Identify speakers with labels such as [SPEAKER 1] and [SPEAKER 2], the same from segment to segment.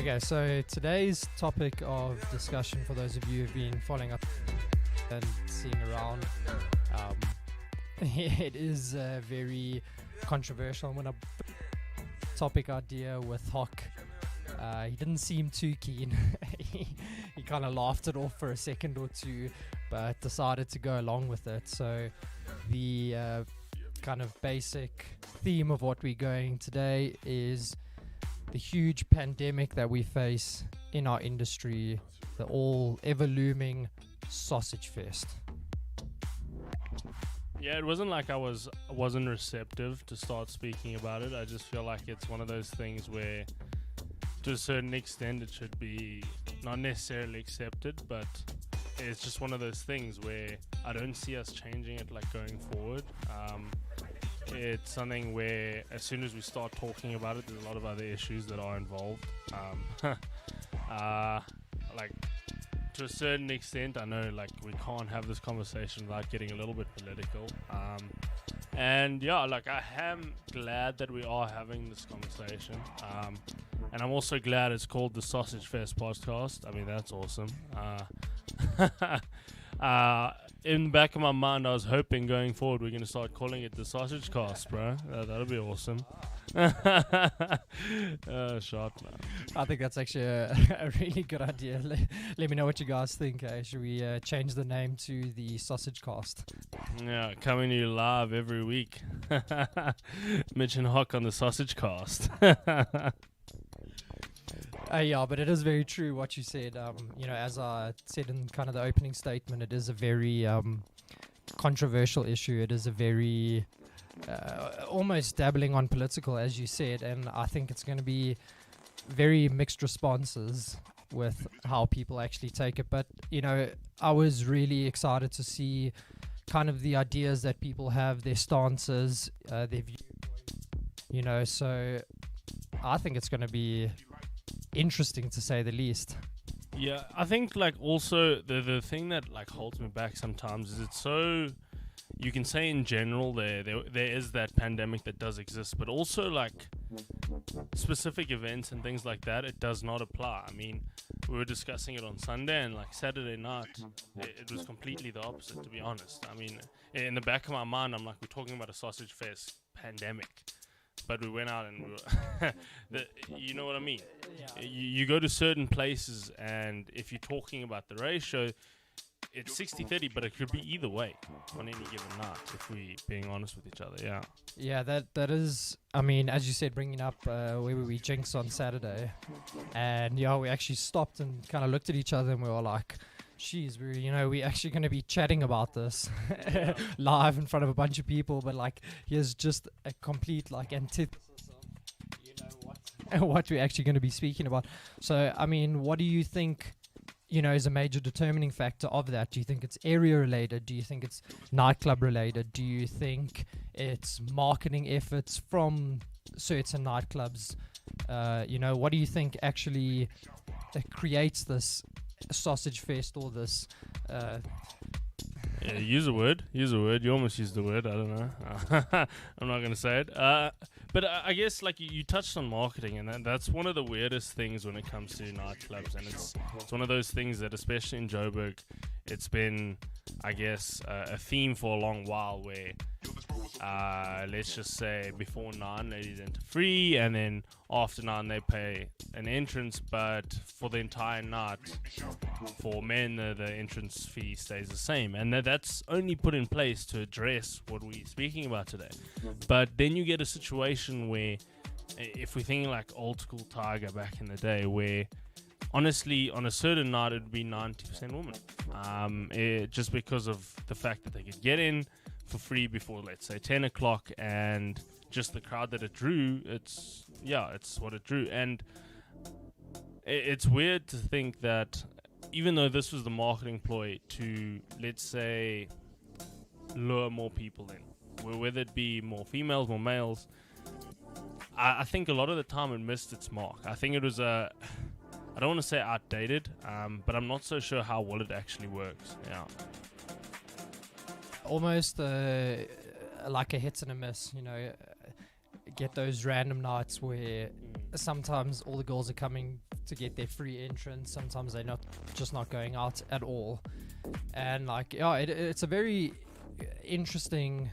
[SPEAKER 1] Okay, so today's topic of discussion, for those of you who've been following up and seeing around, it is very controversial. I'm going to topic idea with Hock. He didn't seem too keen. he kind of laughed it off for a second or two, but decided to go along with it. So the kind of basic theme of what we're going today is the huge pandemic that we face in our industry, the all ever looming sausage fest.
[SPEAKER 2] Yeah, it wasn't like I wasn't receptive to start speaking about it. I just feel like it's one of those things where, to a certain extent, it should be not necessarily accepted, but it's just one of those things where I don't see us changing it like going forward. It's something where as soon as we start talking about it, there's a lot of other issues that are involved. Like, to a certain extent, I know like we can't have this conversation without getting a little bit political. And yeah, like I am glad that we are having this conversation. And I'm also glad it's called the Sausage Fest podcast. I mean, that's awesome. In the back of my mind, I was hoping going forward we're going to start calling it the Sausagecast, bro. That'll be awesome. Shot, man.
[SPEAKER 1] I think that's actually a really good idea. Let me know what you guys think. Should we change the name to the Sausagecast?
[SPEAKER 2] Yeah, coming to you live every week. Mitch and Hock on the Sausagecast.
[SPEAKER 1] Yeah, but it is very true what you said. As I said in kind of the opening statement, it is a very controversial issue. It is a very almost dabbling on political, as you said, and I think it's going to be very mixed responses with how people actually take it. But, I was really excited to see kind of the ideas that people have, their stances, their view, so I think it's going to be interesting to say the least.
[SPEAKER 2] Yeah, I think like also the thing that like holds me back sometimes is it's so, you can say in general there is that pandemic that does exist, but also like specific events and things like that, it does not apply. I mean, we were discussing it on Sunday, and like Saturday night it was completely the opposite, to be honest. I mean, in the back of my mind, I'm like, we're talking about a sausage fest pandemic, but we went out and we were you know what I mean? Yeah. You go to certain places, and if you're talking about the ratio, it's 60-30, but it could be either way on any given night, if we're being honest with each other, yeah.
[SPEAKER 1] Yeah, that is, I mean, as you said, bringing up where we jinx on Saturday, and we actually stopped and kind of looked at each other, and we were like, geez, we're actually going to be chatting about this live in front of a bunch of people, but like here's just a complete like antithesis of what we're actually going to be speaking about. So I mean, what do you think is a major determining factor of that? Do you think it's area related? Do you think it's nightclub related? Do you think it's marketing efforts from certain nightclubs? What do you think actually creates this sausage fest or this
[SPEAKER 2] use a word. You almost used the word. I don't know. I'm not gonna say it. But I guess like you touched on marketing, and that's one of the weirdest things when it comes to nightclubs, and it's one of those things that, especially in Joburg, it's been, I guess, a theme for a long while where let's just say before 9 ladies enter free, and then after 9 they pay an entrance, but for the entire night for men the entrance fee stays the same, and that's only put in place to address what we're speaking about today. But then you get a situation where, if we're thinking like old school Tiger back in the day, where honestly on a certain night it would be 90% women, just because of the fact that they could get in for free before, let's say, 10 o'clock, and just the crowd that it drew, it's what it drew. And it's weird to think that even though this was the marketing ploy to, let's say, lure more people in, whether it be more females, more males, I think a lot of the time it missed its mark. I think it was I don't want to say outdated, but I'm not so sure how well it actually works. Yeah.
[SPEAKER 1] Almost like a hit and a miss, get those random nights where sometimes all the girls are coming to get their free entrance. Sometimes they're not going out at all. And like, yeah, it's a very interesting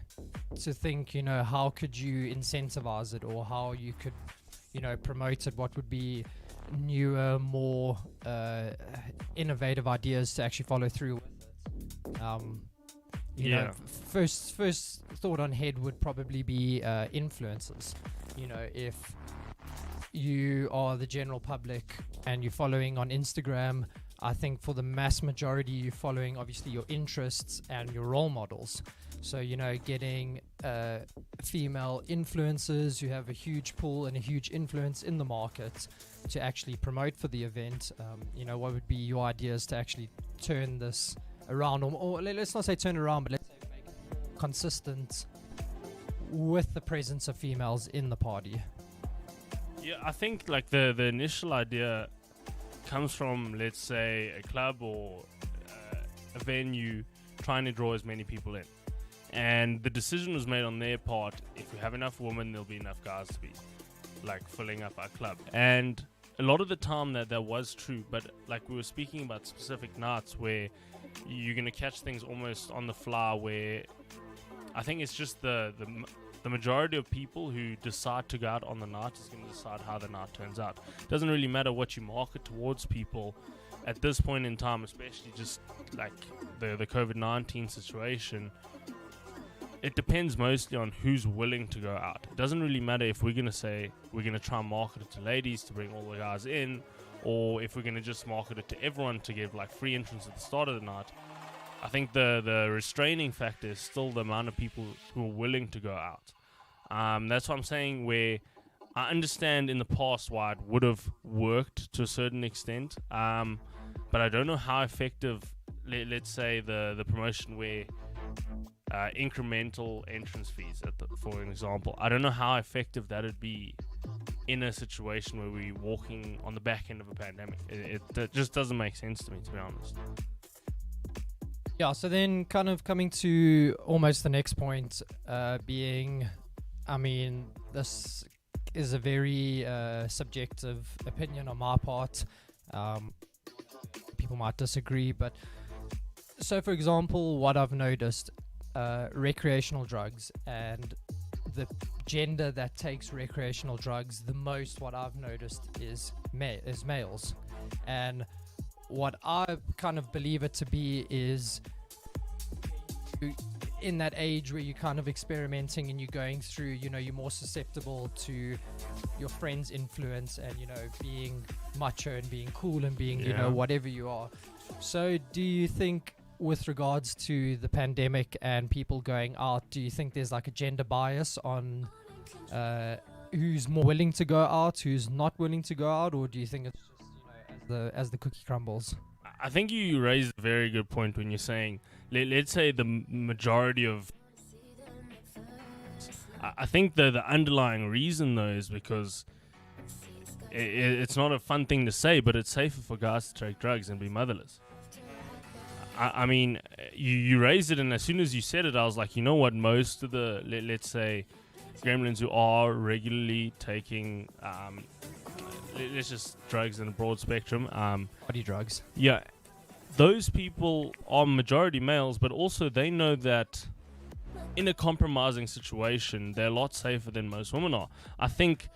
[SPEAKER 1] to think, you know, how could you incentivize it, or how you could, you know, promote it? What would be newer, more innovative ideas to actually follow through with it? You know, first thought on head would probably be influencers. You know, if you are the general public and you're following on Instagram, I think for the mass majority, you're following obviously your interests and your role models. So, you know, getting female influencers who have a huge pull and a huge influence in the market to actually promote for the event. You know, what would be your ideas to actually turn this around, or let's not say turn around, but let's say make it consistent with the presence of females in the party?
[SPEAKER 2] Yeah, I think like the initial idea comes from, let's say, a club or a venue trying to draw as many people in. And the decision was made on their part, if we have enough women, there'll be enough guys to be like filling up our club. And a lot of the time that was true, but like we were speaking about specific nights where you're going to catch things almost on the fly, where I think it's just the majority of people who decide to go out on the night is going to decide how the night turns out. It doesn't really matter what you market towards people at this point in time, especially just like the COVID-19 situation. It depends mostly on who's willing to go out. It doesn't really matter if we're going to say we're going to try and market it to ladies to bring all the guys in, or if we're going to just market it to everyone to give like free entrance at the start of the night. I think the restraining factor is still the amount of people who are willing to go out. That's what I'm saying, where I understand in the past why it would have worked to a certain extent, but I don't know how effective, let's say, the promotion where incremental entrance fees, for an example. I don't know how effective that would be in a situation where we're walking on the back end of a pandemic. It just doesn't make sense to me, to be honest.
[SPEAKER 1] Yeah, so then kind of coming to almost the next point, being, I mean, this is a very subjective opinion on my part. People might disagree, but so for example, what I've noticed, recreational drugs and the gender that takes recreational drugs the most, what I've noticed is males. And what I kind of believe it to be is in that age where you're kind of experimenting and you're going through, you know, you're more susceptible to your friends' influence and, you know, being macho and being cool and being, you know, whatever you are. So do you think with regards to the pandemic and people going out, do you think there's like a gender bias on who's more willing to go out, who's not willing to go out, or do you think it's just, you know, as the cookie crumbles?
[SPEAKER 2] I think you raised a very good point when you're saying, let's say the majority of... I think the underlying reason, though, is because it's not a fun thing to say, but it's safer for guys to take drugs and be motherless. I mean, you raised it, and as soon as you said it, I was like, you know what, most of the, let's say, gremlins who are regularly taking, let's just drugs in a broad spectrum.
[SPEAKER 1] Body drugs.
[SPEAKER 2] Yeah, those people are majority males, but also they know that in a compromising situation, they're a lot safer than most women are. I think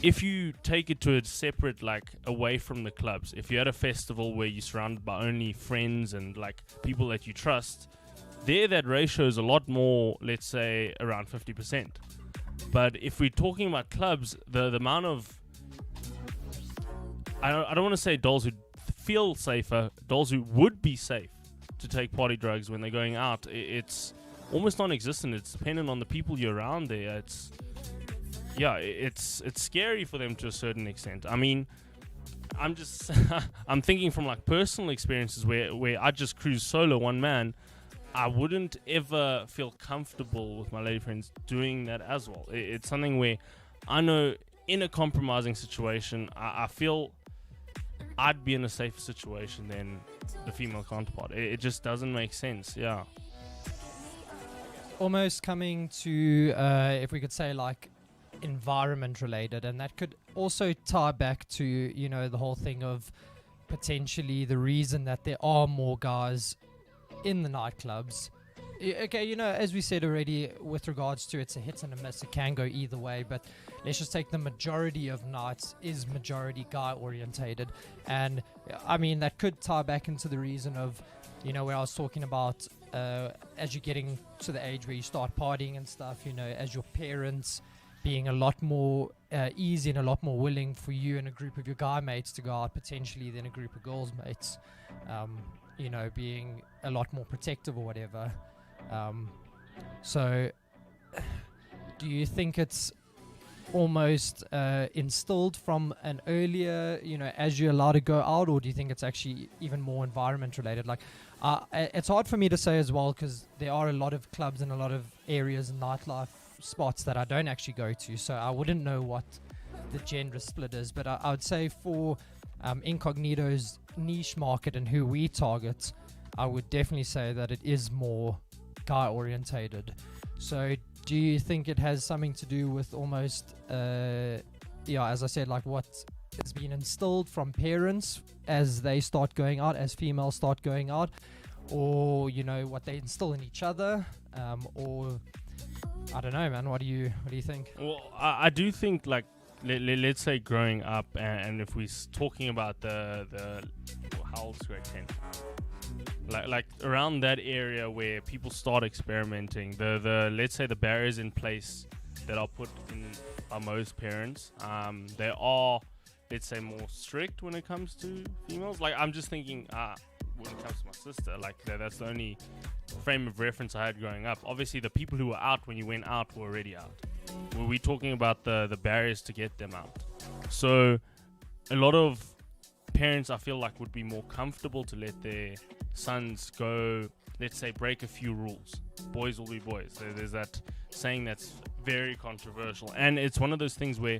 [SPEAKER 2] if you take it to a separate, like, away from the clubs, if you're at a festival where you're surrounded by only friends and, like, people that you trust, that ratio is a lot more, let's say, around 50%. But if we're talking about clubs, the amount of... I don't want to say dolls who feel safer, dolls who would be safe to take party drugs when they're going out, it's almost non-existent. It's dependent on the people you're around there. It's scary for them to a certain extent. I mean, I'm thinking from like personal experiences where I just cruise solo, one man. I wouldn't ever feel comfortable with my lady friends doing that as well. It's something where I know in a compromising situation, I feel I'd be in a safer situation than the female counterpart. It just doesn't make sense. Yeah.
[SPEAKER 1] Almost coming to, if we could say, like, environment related, and that could also tie back to, you know, the whole thing of potentially the reason that there are more guys in the nightclubs. Okay, you know, as we said already, with regards to it's a hit and a miss, it can go either way, but let's just take the majority of nights is majority guy orientated. And I mean, that could tie back into the reason of, you know, where I was talking about as you're getting to the age where you start partying and stuff, you know, as your parents being a lot more easy and a lot more willing for you and a group of your guy mates to go out potentially than a group of girls mates, you know, being a lot more protective or whatever. So do you think it's almost instilled from an earlier, you know, as you're allowed to go out, or do you think it's actually even more environment related? Like, it's hard for me to say as well, because there are a lot of clubs and a lot of areas and nightlife spots that I don't actually go to, so I wouldn't know what the gender split is, but I would say for Incognito's niche market and who we target, I would definitely say that it is more guy orientated. So do you think it has something to do with almost as I said, like what has been instilled from parents as they start going out, as females start going out, or, you know, what they instill in each other, or I don't know, man, what do you think?
[SPEAKER 2] Well, I do think, like, let's say growing up, and if we're talking about the how old is grade 10, like around that area where people start experimenting, the let's say the barriers in place that are put in by most parents, they are, let's say, more strict when it comes to females. Like, I'm just thinking when it comes to my sister, like that's the only frame of reference I had growing up. Obviously the people who were out when you went out were already out. We're talking about the barriers to get them out. So a lot of parents, I feel like, would be more comfortable to let their sons go, let's say, break a few rules. Boys will be boys. There's that saying that's very controversial, and it's one of those things where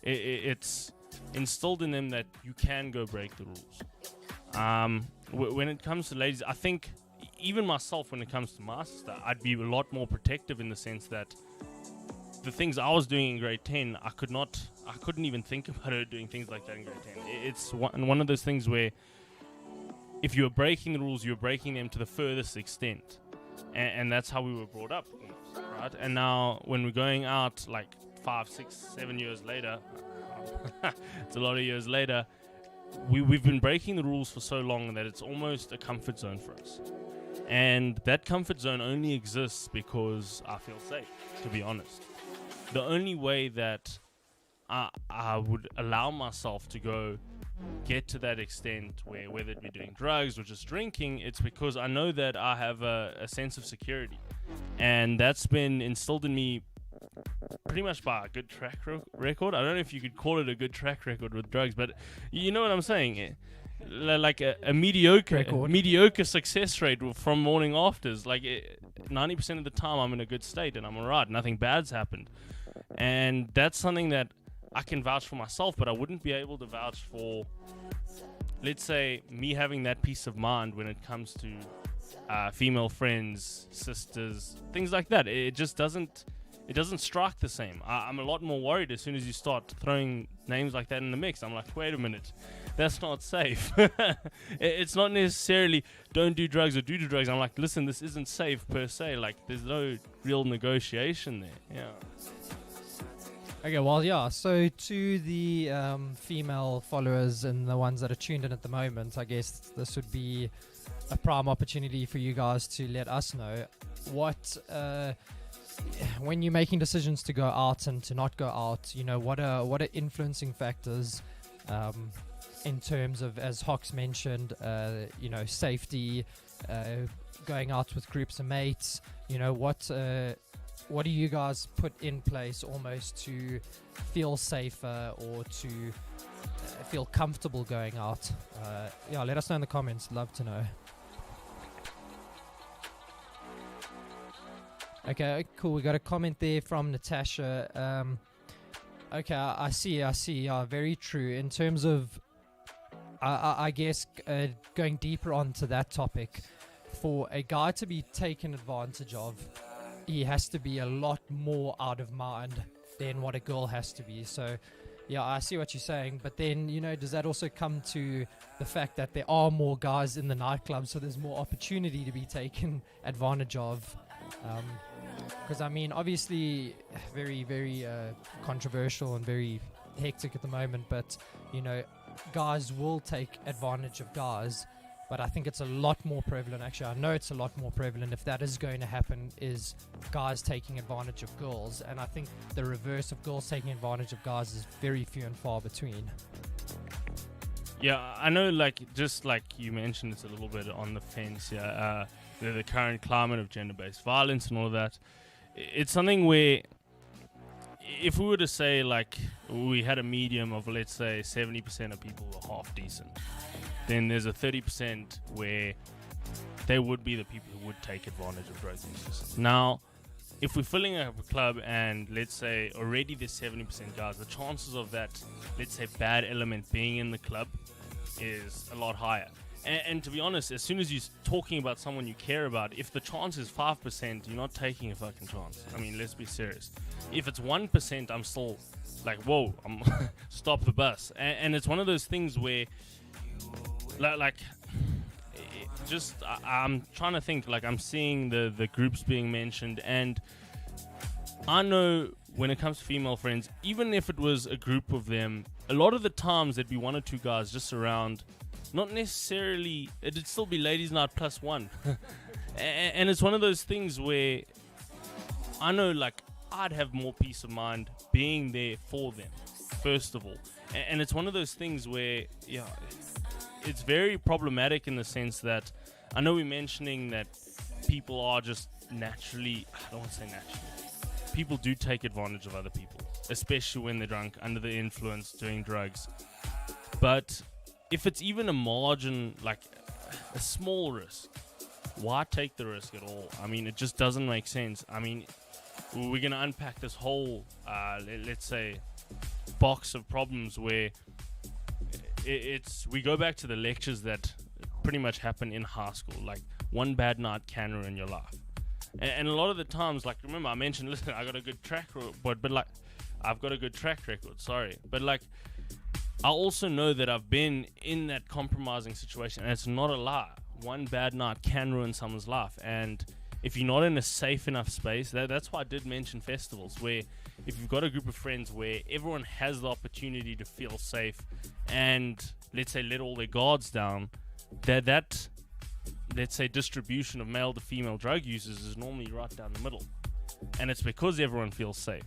[SPEAKER 2] it's instilled in them that you can go break the rules. When it comes to ladies, I think even myself, when it comes to my sister, I'd be a lot more protective in the sense that the things I was doing in grade 10, I couldn't even think about her doing things like that in grade 10. It's one of those things where if you're breaking the rules, you're breaking them to the furthest extent. And that's how we were brought up, right? And now when we're going out like 5, 6, 7 years later, it's a lot of years later, we've been breaking the rules for so long that it's almost a comfort zone for us. And that comfort zone only exists because I feel safe, to be honest. The only way that I would allow myself to go get to that extent, where whether it be doing drugs or just drinking, it's because I know that I have a sense of security. And that's been instilled in me pretty much by a good track record. I don't know if you could call it a good track record with drugs, but you know what I'm saying. Like a mediocre success rate from morning afters. Like 90% of the time I'm in a good state and I'm alright. Nothing bad's happened. And that's something that I can vouch for myself, but I wouldn't be able to vouch for, let's say, me having that peace of mind when it comes to female friends, sisters, things like that. It just doesn't strike the same. I'm a lot more worried as soon as you start throwing names like that in the mix. I'm like, wait a minute, that's not safe. It's not necessarily don't do drugs or do drugs. I'm like, listen, this isn't safe per se. Like, there's no real negotiation there. Yeah.
[SPEAKER 1] Okay, well, yeah, so to the female followers and the ones that are tuned in at the moment, I guess this would be a prime opportunity for you guys to let us know what, when you're making decisions to go out and to not go out, you know, what are influencing factors in terms of, as Hox mentioned, you know, safety, going out with groups of mates, you know, what do you guys put in place almost to feel safer or to feel comfortable going out? Yeah, let us know in the comments. Love to know. Okay, cool. We got a comment there from Natasha. Okay, I see. Yeah, very true. In terms of, I guess, going deeper onto that topic, for a guy to be taken advantage of, he has to be a lot more out of mind than what a girl has to be. So yeah, I see what you're saying, but then, does that also come to the fact that there are more guys in the nightclub, so there's more opportunity to be taken advantage of? Because I mean, obviously, very, very controversial and very hectic at the moment, but guys will take advantage of guys. But I think it's a lot more prevalent. Actually, I know it's a lot more prevalent, if that is going to happen, is guys taking advantage of girls. And I think the reverse of girls taking advantage of guys is very few and far between.
[SPEAKER 2] Yeah, I know, just like you mentioned, it's a little bit on the fence here. The current climate of gender-based violence and all of that. It's something where, if we were to say, we had a medium of, let's say, 70% of people were half decent, then there's a 30% where they would be the people who would take advantage of drug users. Now, if we're filling up a club and, let's say, already there's 70% guys, the chances of that, let's say, bad element being in the club is a lot higher. And to be honest, as soon as you're talking about someone you care about, if the chance is 5%, you're not taking a fucking chance. I mean, let's be serious. If it's 1%, I'm still like, whoa, I'm stop the bus. And it's one of those things where, I'm trying to think, I'm seeing the groups being mentioned, and I know when it comes to female friends, even if it was a group of them, a lot of the times there'd be one or two guys just around. Not necessarily, it'd still be ladies' night plus one. And it's one of those things where I know, I'd have more peace of mind being there for them, first of all. And it's one of those things where, it's very problematic in the sense that I know we're mentioning that people are just naturally, I don't want to say naturally, people do take advantage of other people, especially when they're drunk, under the influence, doing drugs. But if it's even a margin, a small risk, why take the risk at all? I mean, it just doesn't make sense. I mean, we're going to unpack this whole, let's say, box of problems where we go back to the lectures that pretty much happen in high school. One bad night can ruin your life. And a lot of the times, remember I mentioned, listen, I got a good track record, but I've got a good track record, sorry. But I also know that I've been in that compromising situation, and it's not a lie. One bad night can ruin someone's life, and if you're not in a safe enough space, that's why I did mention festivals, where if you've got a group of friends where everyone has the opportunity to feel safe and, let's say, let all their guards down, that let's say, distribution of male to female drug users is normally right down the middle. And it's because everyone feels safe.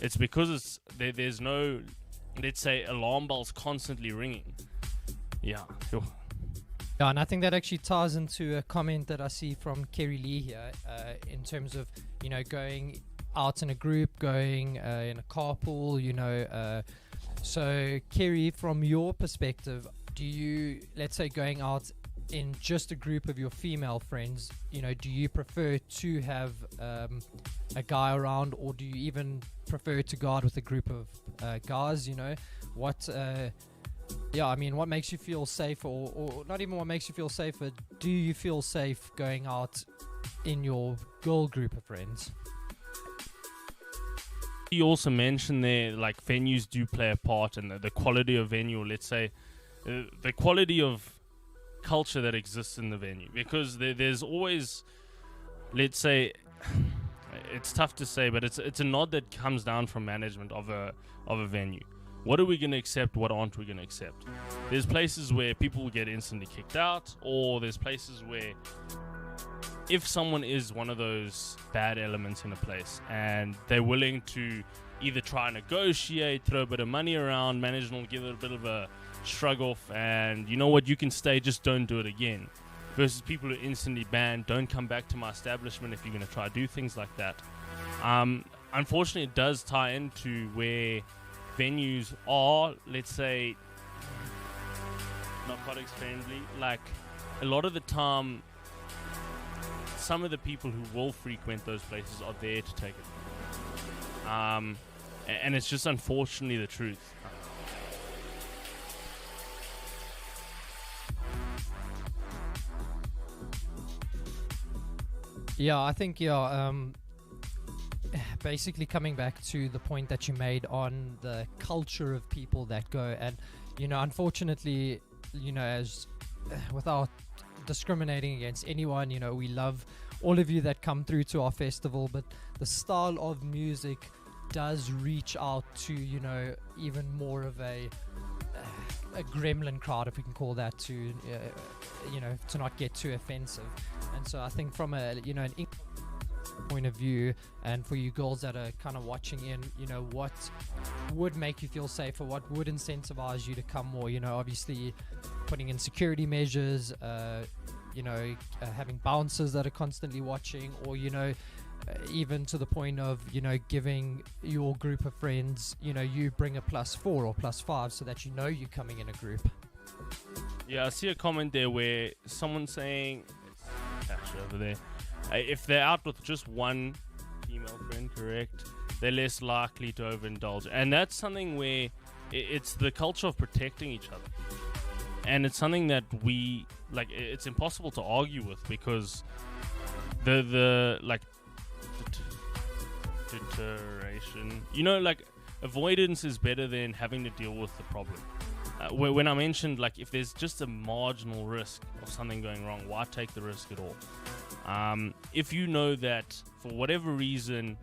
[SPEAKER 2] It's because there's no, let's say, alarm bells constantly ringing. Yeah. Sure.
[SPEAKER 1] Yeah, and I think that actually ties into a comment that I see from Kerry Lee here, in terms of, going out in a group, going in a carpool, so Kerry, from your perspective, do you, let's say, going out in just a group of your female friends, do you prefer to have a guy around, or do you even prefer to go out with a group of guys? What what makes you feel safe, or not even what makes you feel safer, do you feel safe going out in your girl group of friends?
[SPEAKER 2] You also mentioned there, venues do play a part, and the quality of venue, let's say, the quality of culture that exists in the venue, because there's always, let's say, it's tough to say, but it's a nod that comes down from management of a venue. What are we going to accept? What aren't we going to accept? There's places where people will get instantly kicked out, or there's places where if someone is one of those bad elements in a place and they're willing to either try and negotiate, throw a bit of money around, management will give it a bit of a shrug off, and you know what, you can stay, just don't do it again. Versus people who are instantly banned, don't come back to my establishment if you're going to try to do things like that. Unfortunately, it does tie into where venues are, let's say, narcotics friendly. A lot of the time, some of the people who will frequent those places are there to take it. And it's just unfortunately the truth.
[SPEAKER 1] Yeah, I think, basically coming back to the point that you made on the culture of people that go, and unfortunately, as without discriminating against anyone, we love all of you that come through to our festival, but the style of music does reach out to even more of a gremlin crowd, if we can call that, to to not get too offensive. And so I think from a an point of view, and for you girls that are kind of watching in, what would make you feel safer, what would incentivize you to come more, obviously putting in security measures, having bouncers that are constantly watching, or even to the point of giving your group of friends, you bring a +4 or +5 so that you're coming in a group.
[SPEAKER 2] Yeah, I see a comment there where someone's saying, cash over there, if they're out with just one female friend, correct, they're less likely to overindulge. And that's something where it's the culture of protecting each other. And it's something that we, like, it's impossible to argue with, because the deterioration, avoidance is better than having to deal with the problem. When I mentioned, like, if there's just a marginal risk of something going wrong, why take the risk at all? If you know that for whatever reason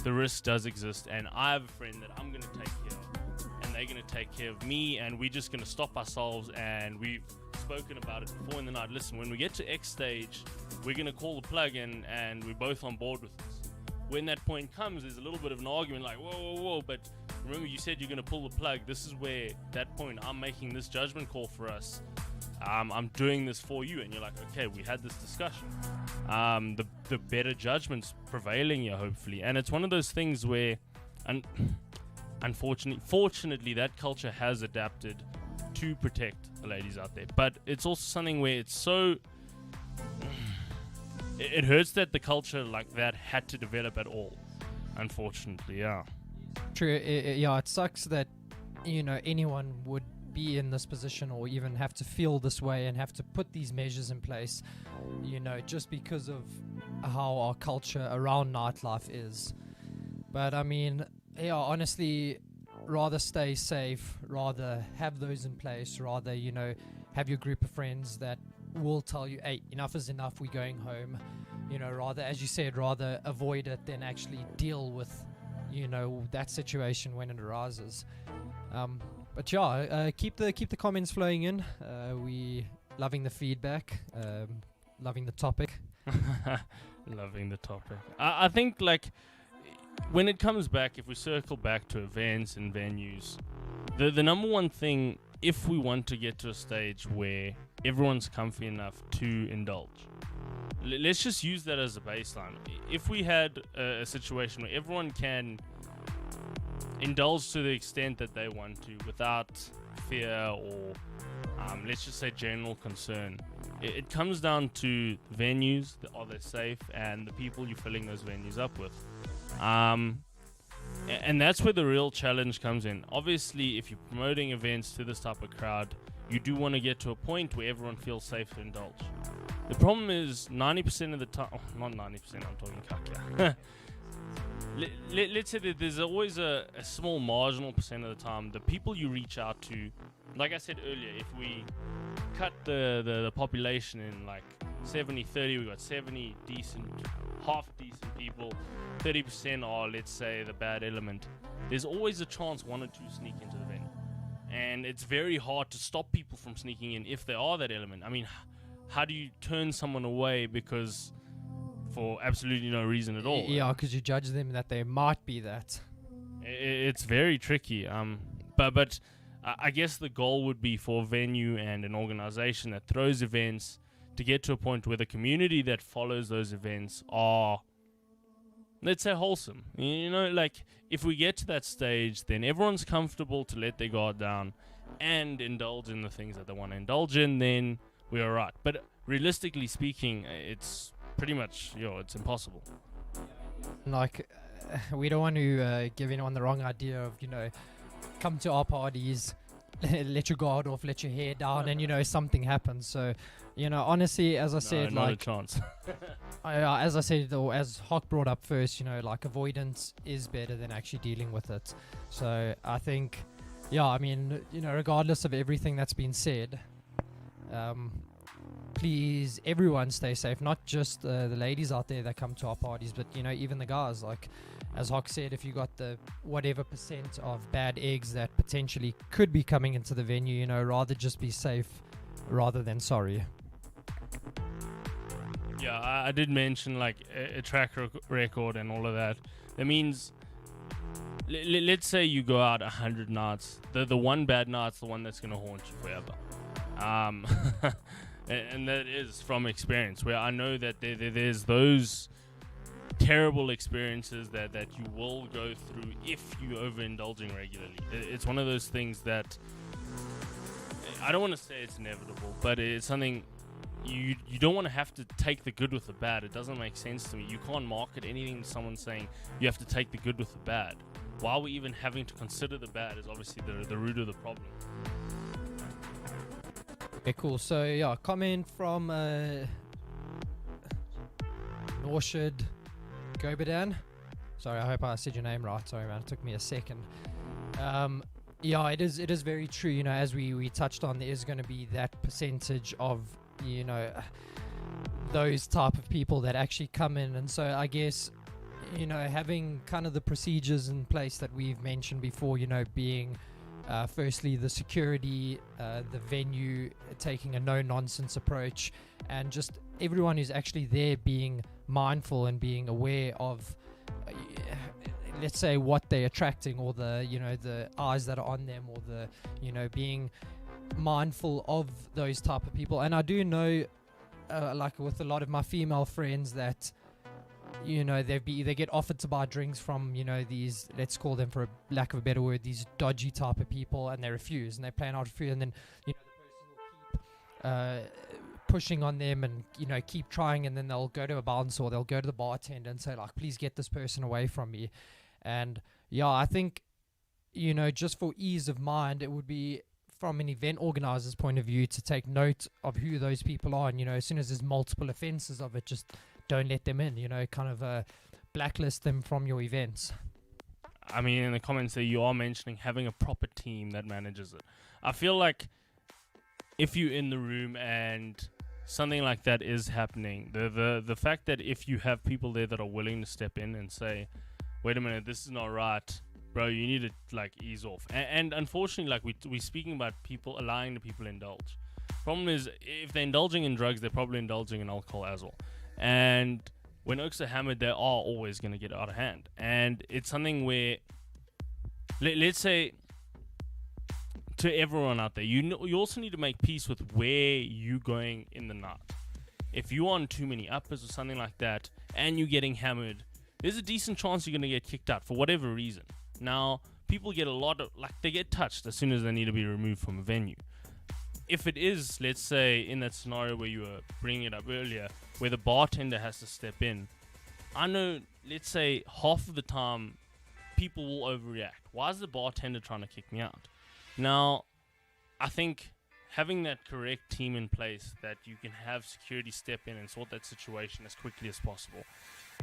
[SPEAKER 2] the risk does exist, and I have a friend that I'm going to take care of, and they're going to take care of me, and we're just going to stop ourselves, and we've spoken about it before in the night, listen, when we get to X stage, we're going to call the plug, and we're both on board with this. When that point comes, there's a little bit of an argument, like, whoa, but remember you said you're going to pull the plug. This is where, that point, I'm making this judgment call for us. I'm doing this for you. And you're like, okay, we had this discussion. The better judgment's prevailing here, hopefully. And it's one of those things where, fortunately, that culture has adapted to protect the ladies out there. But it's also something where it's so... It hurts that the culture like that had to develop at all, unfortunately, yeah.
[SPEAKER 1] True, it sucks that, anyone would be in this position or even have to feel this way and have to put these measures in place, just because of how our culture around nightlife is. But I mean, honestly, rather stay safe, rather have those in place, rather, have your group of friends that will tell you, hey, enough is enough, we're going home. Rather, as you said, rather avoid it than actually deal with, that situation when it arises. But yeah, keep the comments flowing in. We loving the feedback, loving the topic.
[SPEAKER 2] Loving the topic. I think, like, when it comes back, if we circle back to events and venues, the number one thing, if we want to get to a stage where everyone's comfy enough to indulge, let's just use that as a baseline. If we had a situation where everyone can indulge to the extent that they want to without fear or let's just say general concern, it comes down to venues, are they safe, and the people you're filling those venues up with. And that's where the real challenge comes in. Obviously, if you're promoting events to this type of crowd, you do want to get to a point where everyone feels safe to indulge. The problem is 90% of the time, not 90%, I'm talking caca. Let's say that there's always a small marginal percent of the time, the people you reach out to, like I said earlier, if we cut the population in like 70-30, we got 70 decent, half decent people, 30% are, let's say, the bad element. There's always a chance one or two sneak into the venue. And it's very hard to stop people from sneaking in if they are that element. I mean, how do you turn someone away because for absolutely no reason at all?
[SPEAKER 1] Yeah, because you judge them that they might be that.
[SPEAKER 2] It's very tricky. But I guess the goal would be for a venue and an organization that throws events to get to a point where the community that follows those events are, let's say, wholesome. Like, if we get to that stage, then everyone's comfortable to let their guard down and indulge in the things that they want to indulge in, then we're all right. But realistically speaking, it's pretty much, it's impossible.
[SPEAKER 1] Like, we don't want to give anyone the wrong idea of, come to our parties, let your guard off, let your hair down, and something happens. So, honestly, as I said,
[SPEAKER 2] not a
[SPEAKER 1] like
[SPEAKER 2] chance.
[SPEAKER 1] as I said, or as Hawk brought up first, like avoidance is better than actually dealing with it. So I think, I mean, regardless of everything that's been said, please, everyone stay safe. Not just the ladies out there that come to our parties, but even the guys. Like, as Hawk said, if you got the whatever percent of bad eggs that potentially could be coming into the venue, rather just be safe rather than sorry.
[SPEAKER 2] Yeah, I did mention like a track record and all of that. That means, let's say you go out 100 nights. The one bad night's the one that's going to haunt you forever. And that is from experience, where I know that there's those terrible experiences that you will go through if you overindulging regularly. It's one of those things that I don't want to say it's inevitable, but it's something you don't want to have to take the good with the bad. It doesn't make sense to me. You can't market anything to someone saying you have to take the good with the bad. Why we're even having to consider the bad is obviously the root of the problem.
[SPEAKER 1] Okay, cool. So comment from Norshad Gobadan. Sorry, I hope I said your name right. Sorry, man, it took me a second. It is very true. As we touched on, there is going to be that percentage of those type of people that actually come in, and so I guess having kind of the procedures in place that we've mentioned before, being firstly the security, the venue taking a no-nonsense approach, and just everyone who's actually there being mindful and being aware of let's say what they're attracting, or the the eyes that are on them, or the being mindful of those type of people. And I do know like with a lot of my female friends that they get offered to buy drinks from these, let's call them, for a lack of a better word, these dodgy type of people, and they refuse, and they plan out refuse, and then the person will keep pushing on them, and keep trying, and then they'll go to a bouncer or they'll go to the bartender and say, like, please get this person away from me. And I think just for ease of mind, it would be from an event organizer's point of view to take note of who those people are, and as soon as there's multiple offenses of it, just don't let them in, kind of blacklist them from your events.
[SPEAKER 2] I mean, in the comments there, you are mentioning having a proper team that manages it. I feel like if you're in the room and something like that is happening, the fact that if you have people there that are willing to step in and say, wait a minute, this is not right, bro, you need to like ease off. And unfortunately, like we're speaking about people allowing the people to indulge. Problem is, if they're indulging in drugs, they're probably indulging in alcohol as well. And when oaks are hammered, they are always going to get out of hand. And it's something where, let's say, to everyone out there, you also need to make peace with where you're going in the night. If you're on too many uppers or something like that, and you're getting hammered, there's a decent chance you're going to get kicked out for whatever reason. Now, people get a lot of, they get touched as soon as they need to be removed from a venue. If it is, let's say, in that scenario where you were bringing it up earlier, where the bartender has to step in, I know, let's say, half of the time, people will overreact. Why is the bartender trying to kick me out? Now, I think having that correct team in place, that you can have security step in and sort that situation as quickly as possible.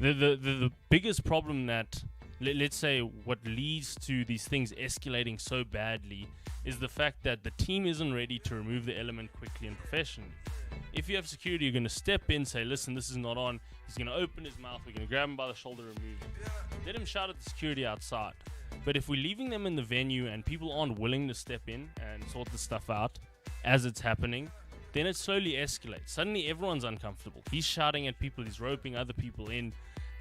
[SPEAKER 2] The biggest problem that, let's say, what leads to these things escalating so badly is the fact that the team isn't ready to remove the element quickly and professionally. If you have security, you're going to step in, say, listen, this is not on. He's going to open his mouth. We're going to grab him by the shoulder, remove him. Let him shout at the security outside. But if we're leaving them in the venue and people aren't willing to step in and sort the stuff out as it's happening, then it slowly escalates. Suddenly everyone's uncomfortable. He's shouting at people. He's roping other people in.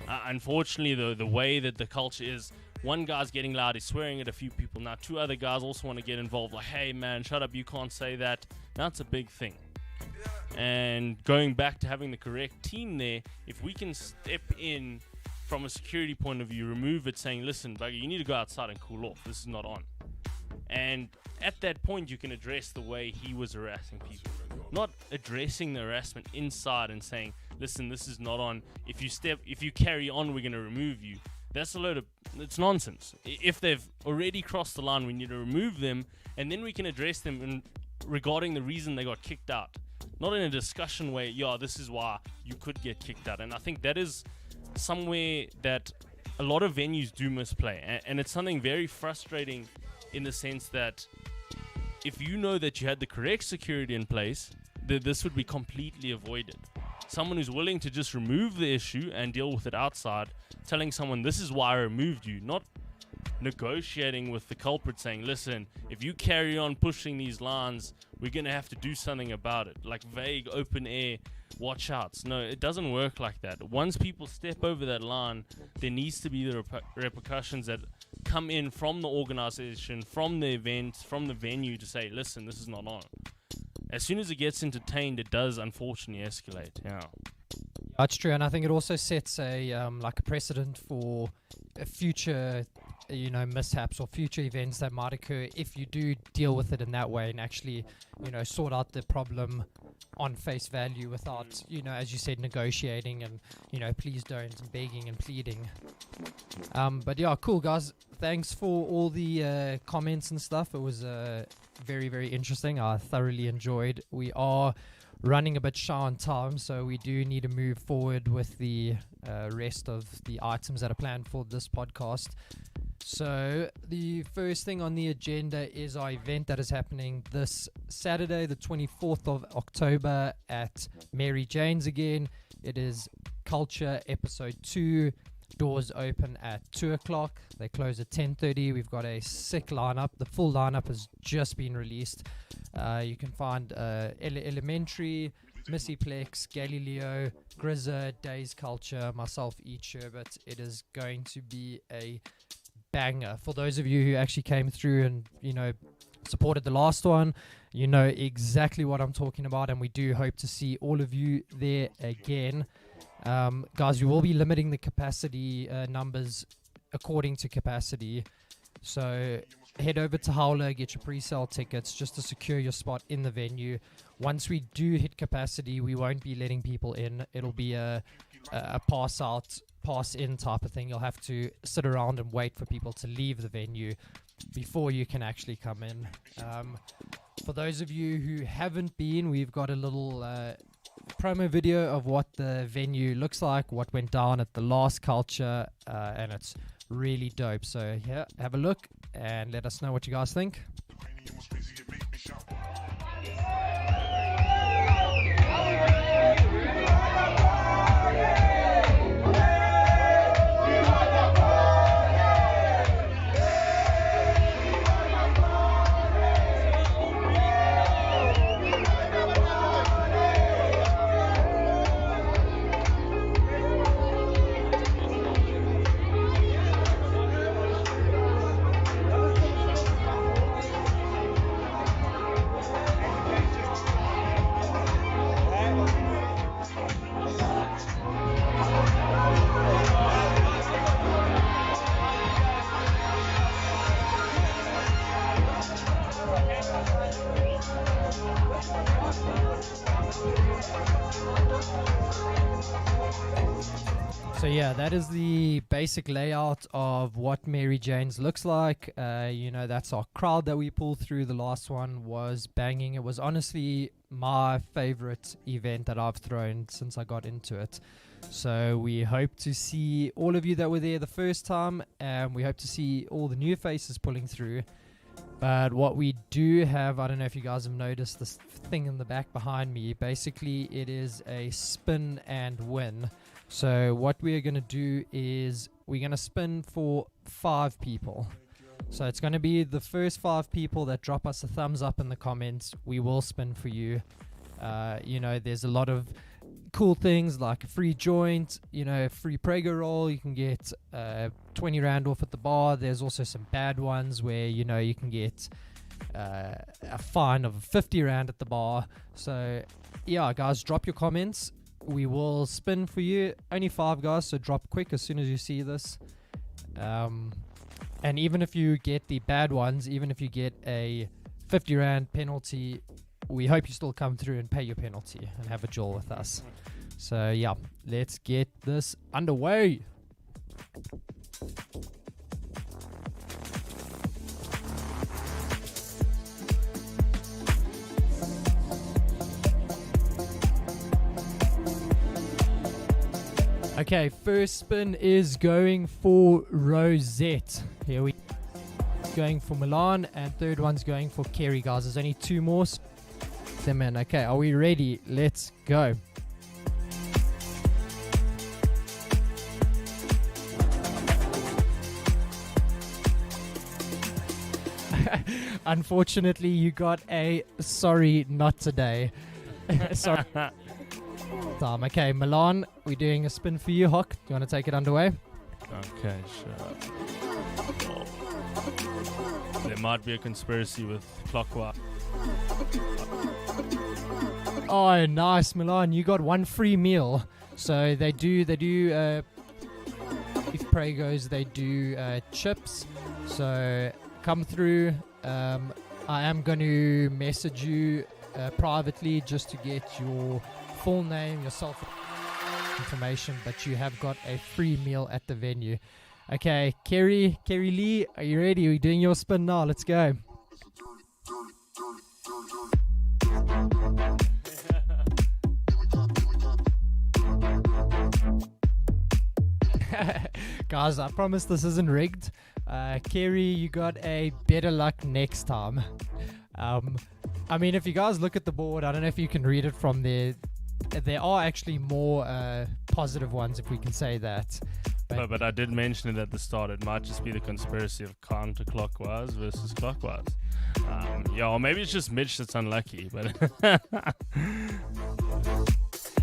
[SPEAKER 2] Unfortunately, the way that the culture is, one guy's getting loud, he's swearing at a few people. Now, two other guys also want to get involved. Like, hey, man, shut up, you can't say that. Now it's a big thing. And going back to having the correct team there, if we can step in from a security point of view, remove it, saying, listen, Buggy, you need to go outside and cool off. This is not on. And at that point, you can address the way he was harassing people. Not addressing the harassment inside and saying, listen, this is not on. If you carry on, we're going to remove you. That's it's nonsense. If they've already crossed the line, we need to remove them, and then we can address them regarding the reason they got kicked out. Not in a discussion way, this is why you could get kicked out. And I think that is somewhere that a lot of venues do misplay. And it's something very frustrating in the sense that if you know that you had the correct security in place, this would be completely avoided. Someone who's willing to just remove the issue and deal with it outside, telling someone this is why I removed you, not negotiating with the culprit saying, listen, if you carry on pushing these lines, we're going to have to do something about it. Like vague, open air, watch outs. No, it doesn't work like that. Once people step over that line, there needs to be the repercussions that come in from the organization, from the event, from the venue to say, listen, this is not on. As soon as it gets entertained, it does unfortunately escalate. Yeah.
[SPEAKER 1] That's true, and I think it also sets a precedent for future, mishaps or future events that might occur if you do deal with it in that way and actually, sort out the problem on face value without, as you said, negotiating and, please don't, and begging and pleading. But yeah, cool guys. Thanks for all the comments and stuff. It was very, very interesting. I thoroughly enjoyed. We are running a bit shy on time, so we do need to move forward with the rest of the items that are planned for this podcast. So the first thing on the agenda is our event that is happening this Saturday, the 24th of October at Mary Jane's again. It is Culture Episode 2. Doors open at 2 o'clock. They close at 10:30. We've got a sick lineup. The full lineup has just been released. You can find Elementary, Missyplex, Galileo, Grizzer, Days Culture, myself, Eat SherBit. It is going to be a banger. For those of you who actually came through and, supported the last one, you know exactly what I'm talking about, and we do hope to see all of you there again. Guys, we will be limiting the capacity numbers according to capacity. So head over to Howler, get your pre-sale tickets just to secure your spot in the venue. Once we do hit capacity, we won't be letting people in. It'll be a pass out, pass in type of thing. You'll have to sit around and wait for people to leave the venue before you can actually come in. For those of you who haven't been, we've got a little promo video of what the venue looks like, what went down at the last Culture, and it's really dope. So yeah, have a look and let us know what you guys think. So yeah, that is the basic layout of what Mary Jane's looks like. That's our crowd that we pulled through. The last one was banging. It was honestly my favorite event that I've thrown since I got into it. So we hope to see all of you that were there the first time, and we hope to see all the new faces pulling through. But what we do have, I don't know if you guys have noticed this thing in the back behind me. Basically, it is a spin and win. So what we're going to do is we're going to spin for 5 people. So it's going to be the first 5 people that drop us a thumbs up in the comments. We will spin for you. There's a lot of cool things like a free joint, a free Prego roll. You can get 20 Rand off at the bar. There's also some bad ones where, you can get a fine of 50 Rand at the bar. So yeah, guys, drop your comments. We will spin for you. Only 5 guys, so drop quick as soon as you see this. And even if you get the bad ones, even if you get a 50 Rand penalty, we hope you still come through and pay your penalty and have a jewel with us. So yeah, let's get this underway. Okay, first spin is going for Rosette. Here we going for Milan, and third one's going for Kerry, guys. There's only two more. Them in. Okay, are we ready? Let's go. Unfortunately, you got a sorry, not today. Sorry. Okay, Milan, we're doing a spin for you. Hock, do you want to take it underway?
[SPEAKER 2] Okay, sure. There might be a conspiracy with clockwise.
[SPEAKER 1] Oh, nice, Milan. You got one free meal. So they do if Pragos, they do chips. So come through. I am going to message you privately just to get your full name, your self information, but you have got a free meal at the venue. Okay, Kerry Lee, are you ready? We're doing your spin now. Let's go. Guys, I promise this isn't rigged. Kerry, you got a better luck next time. I mean, if you guys look at the board, I don't know if you can read it from there. There are actually more positive ones, if we can say that.
[SPEAKER 2] But I did mention it at the start. It might just be the conspiracy of counterclockwise versus clockwise. Yeah, or maybe it's just Mitch that's unlucky. But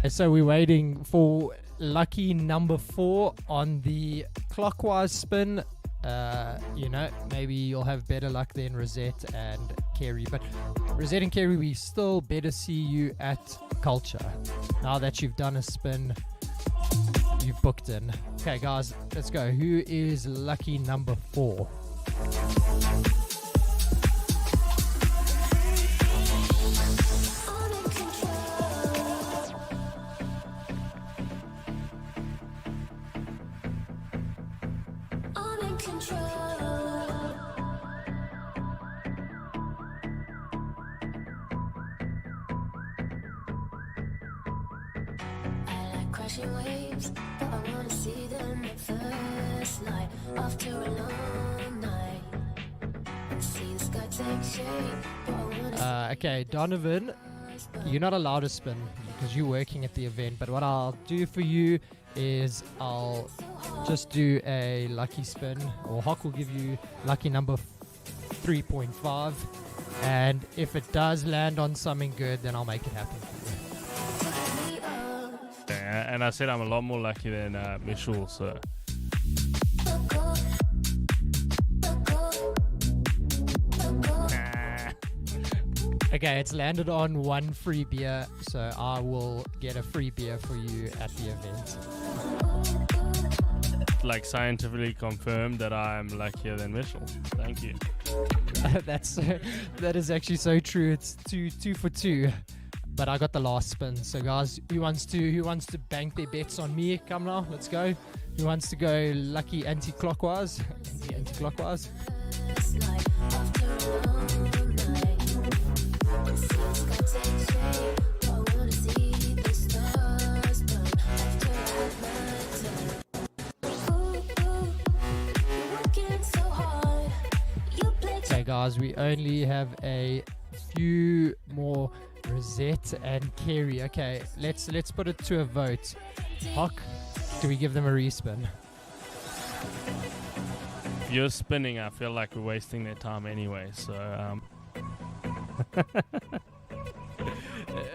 [SPEAKER 1] so we're waiting for lucky number 4 on the clockwise spin. Maybe you'll have better luck than Rosette and Kerry. But Rosette and Kerry, we still better see you at Culture. Now that you've done a spin, you've booked in. Okay, guys, let's go. Who is lucky number 4?
[SPEAKER 3] Waves, but I wanna see them at first light after a long night. See the sky take shape, but I wanna
[SPEAKER 1] okay, Donovan, you're not allowed to spin because you're working at the event, but what I'll do for you is I'll just do a lucky spin, or Hock will give you lucky number 3.5, and if it does land on something good, then I'll make it happen for you.
[SPEAKER 2] and I said I'm a lot more lucky than Mitchell, so.
[SPEAKER 1] Okay, it's landed on one free beer, so I will get a free beer for you at the event.
[SPEAKER 2] Like scientifically confirmed that I'm luckier than Mitchell. Thank you.
[SPEAKER 1] That is actually so true. It's two for 2. But I got the last spin. So guys, who wants to bank their bets on me? Come now, let's go. Who wants to go lucky anti-clockwise? Anti-clockwise. Okay guys, we only have a few more. Rosette and Kerry. Okay, let's put it to a vote. Hock, do we give them a respin?
[SPEAKER 2] If you're spinning, I feel like we're wasting their time anyway. So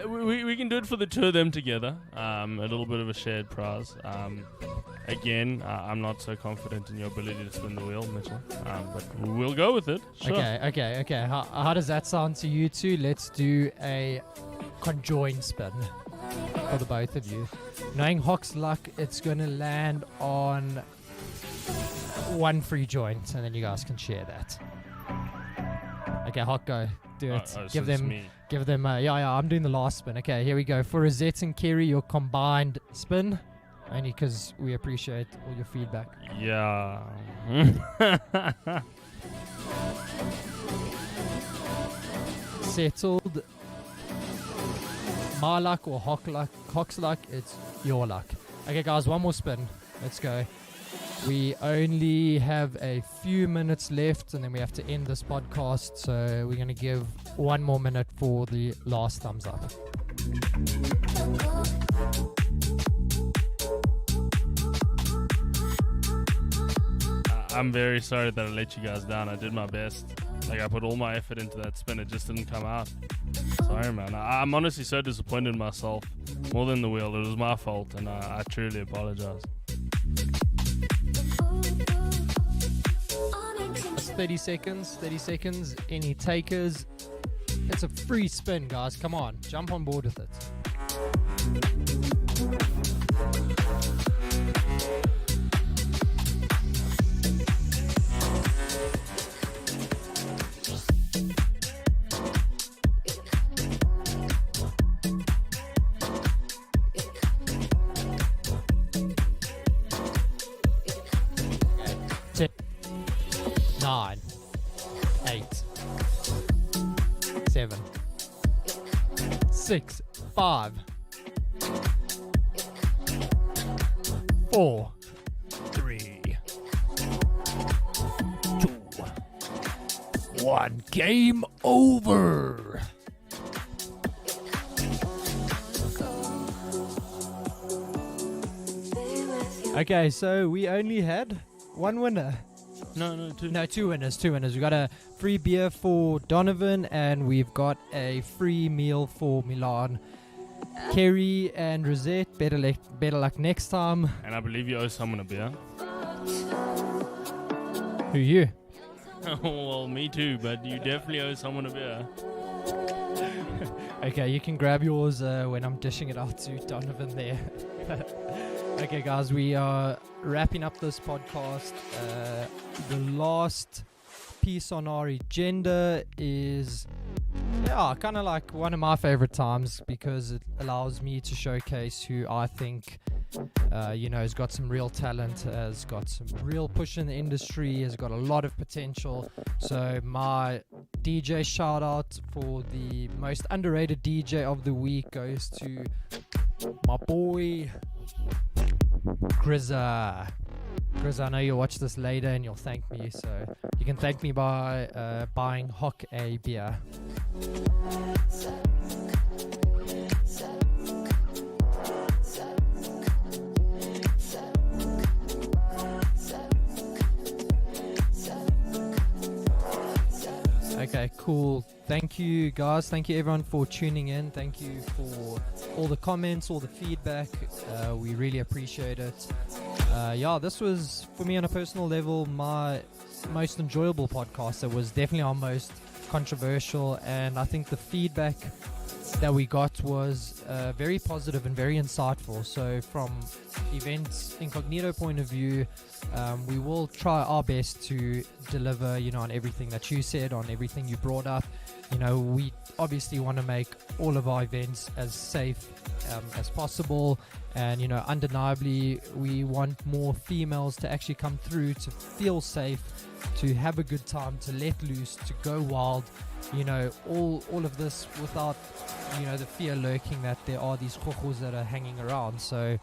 [SPEAKER 2] we can do it for the two of them together. A little bit of a shared prize. Again, I'm not so confident in your ability to spin the wheel, Mitchell. But we'll go with it. Sure.
[SPEAKER 1] Okay. How does that sound to you two? Let's do a conjoined spin for the both of you. Knowing Hock's luck, it's going to land on one free joint, and then you guys can share that. Okay, Hock, go. Do it. Give them. Yeah, I'm doing the last spin. Okay, here we go. For Rosette and Kerry, your combined spin. Only because we appreciate all your feedback.
[SPEAKER 2] Yeah.
[SPEAKER 1] Settled. My luck or Hawk's luck, it's your luck. Okay, guys, one more spin. Let's go. We only have a few minutes left, and then we have to end this podcast. So we're going to give 1 more minute for the last thumbs up.
[SPEAKER 2] I'm very sorry that I let you guys down. I did my best. Like, I put all my effort into that spin. It just didn't come out. Sorry, man. I'm honestly so disappointed in myself. More than the wheel. It was my fault, and I truly apologize.
[SPEAKER 1] It's 30 seconds. 30 seconds. Any takers? It's a free spin, guys. Come on. Jump on board with it. Okay. 10, 9, 8, 7, 6, 5, 4, 3, 2, 1. Game over. Okay, so we only had one winner.
[SPEAKER 2] No, two.
[SPEAKER 1] No, two winners. We got a free beer for Donovan, and we've got a free meal for Milan. Kerry and Rosette, better luck next time.
[SPEAKER 2] And I believe you owe someone a beer.
[SPEAKER 1] Who you?
[SPEAKER 2] Well, me too, but you definitely owe someone a beer.
[SPEAKER 1] Okay, you can grab yours when I'm dishing it out to Donovan there. Okay, guys, we are wrapping up this podcast. The last piece on our agenda is, kind of like one of my favorite times, because it allows me to showcase who I think, has got some real talent, has got some real push in the industry, has got a lot of potential. So my DJ shout out for the most underrated DJ of the week goes to my boy Grizza. Grizza, I know you'll watch this later and you'll thank me, so you can thank me by buying Hawk a beer. Okay, cool. Thank you, guys. Thank you, everyone, for tuning in. Thank you for all the comments, all the feedback. We really appreciate it. This was, for me on a personal level, my most enjoyable podcast. It was definitely our most controversial, and I think the feedback that we got was very positive and very insightful. So from Events Incognito point of view, we will try our best to deliver, on everything that you said, on everything you brought up. We obviously want to make all of our events as safe as possible, and undeniably we want more females to actually come through, to feel safe, to have a good time, to let loose, to go wild, all of this without the fear lurking that there are these khokhos that are hanging around. So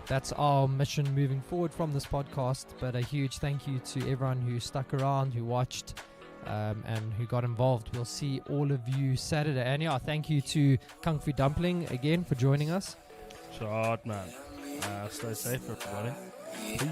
[SPEAKER 1] that's our mission moving forward from this podcast. But a huge thank you to everyone who stuck around, who watched, and who got involved. We'll see all of you Saturday. And thank you to Kung Fu Dumpling again for joining us.
[SPEAKER 2] Short, man. Stay safe, everybody. Peace.